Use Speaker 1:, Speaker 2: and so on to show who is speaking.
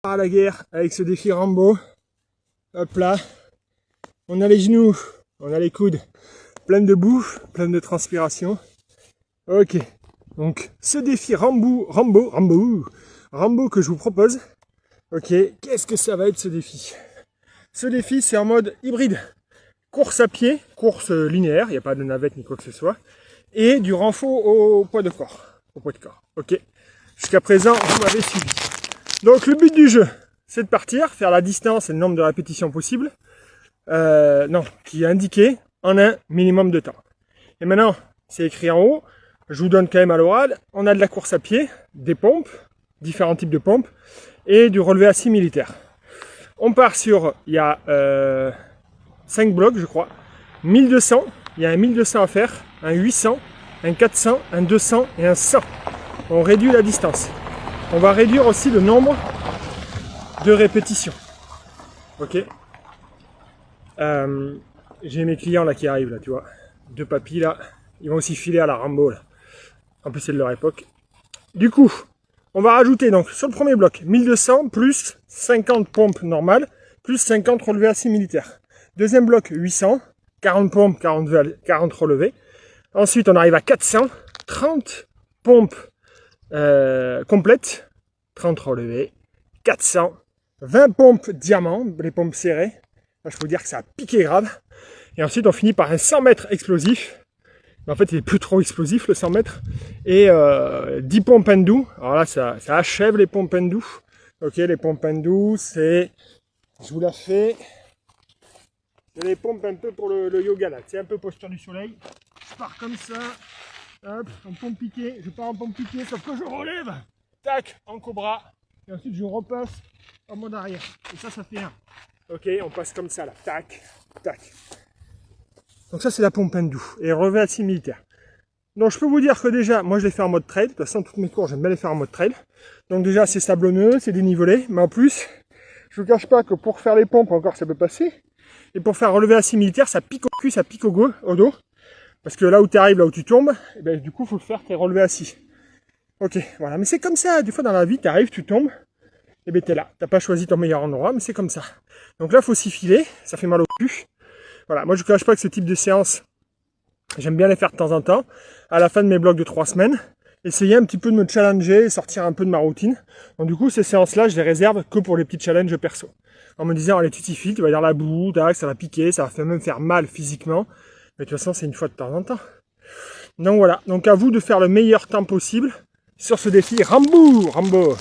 Speaker 1: À la guerre avec ce défi Rambo. Hop là. On a les genoux, on a les coudes pleins de boue, pleins de transpiration. Ok. Donc ce défi Rambo que je vous propose. Ok. Qu'est-ce que ça va être ce défi? Ce défi c'est en mode hybride. Course à pied, course linéaire, il n'y a pas de navette ni quoi que ce soit. Et du renfort au poids de corps. Ok. Jusqu'à présent, vous m'avez suivi. Donc le but du jeu, c'est de partir, faire la distance et le nombre de répétitions possibles, qui est indiqué en un minimum de temps. Et maintenant, c'est écrit en haut, je vous donne quand même à l'oral, on a de la course à pied, des pompes, différents types de pompes, et du relevé assis militaire. On part sur, il y a 5 blocs je crois, 1200, il y a un 1200 à faire, un 800, un 400, un 200 et un 100. On réduit la distance. On va réduire aussi le nombre de répétitions. Ok. J'ai mes clients là qui arrivent là, tu vois. 2 papis là. Ils vont aussi filer à la Rambo là. En plus c'est de leur époque. Du coup, on va rajouter donc sur le premier bloc 1200 plus 50 pompes normales plus 50 relevés assis militaires. Deuxième bloc 800, 40 pompes, 40 relevés. Ensuite on arrive à 400, 30 pompes complètes, 30 relevés, 400, 20 pompes diamant, les pompes serrées. Là, je peux vous dire que ça a piqué grave. Et ensuite, on finit par un 100 mètres explosif. Mais en fait, il est plus trop explosif, le 100 mètres. Et 10 pompes hindou. Alors là, ça achève les pompes hindou. Ok, les pompes hindou, c'est... Je vous la fais. C'est les pompes un peu pour le yoga, là. C'est un peu posture du soleil. Je pars comme ça. Hop, en pompe piquée. Je pars en pompe piquée, sauf que je relève. Tac, en cobra. Et ensuite, je repasse en mode arrière. Et ça fait un. Ok, on passe comme ça, là. Tac, tac. Donc ça, c'est la pompe hindou. Et relevé assis militaire. Donc, je peux vous dire que déjà, moi, je l'ai fait en mode trail. De toute façon, toutes mes cours, j'aime bien les faire en mode trail. Donc déjà, c'est sablonneux, c'est dénivelé. Mais en plus, je vous cache pas que pour faire les pompes, encore, ça peut passer. Et pour faire relevé assis militaire, ça pique au cul, ça pique au dos. Parce que là où tu arrives, là où tu tombes, et ben, du coup, il faut faire tes relevés assis. Ok, voilà. Mais c'est comme ça. Des fois, dans la vie, tu arrives, tu tombes. Et bien, t'es là. T'as pas choisi ton meilleur endroit, mais c'est comme ça. Donc là, il faut s'y filer. Ça fait mal au cul. Voilà. Moi, je ne cache pas que ce type de séance, j'aime bien les faire de temps en temps. À la fin de mes blocs de 3 semaines, essayer un petit peu de me challenger, sortir un peu de ma routine. Donc du coup, ces séances-là, je les réserve que pour les petits challenges perso. En me disant, allez, tu t'y files, tu vas dans la boue, tac, ça va piquer, ça va même faire mal physiquement. Mais de toute façon, c'est une fois de temps en temps. Donc voilà. Donc à vous de faire le meilleur temps possible sur ce défi Rambo.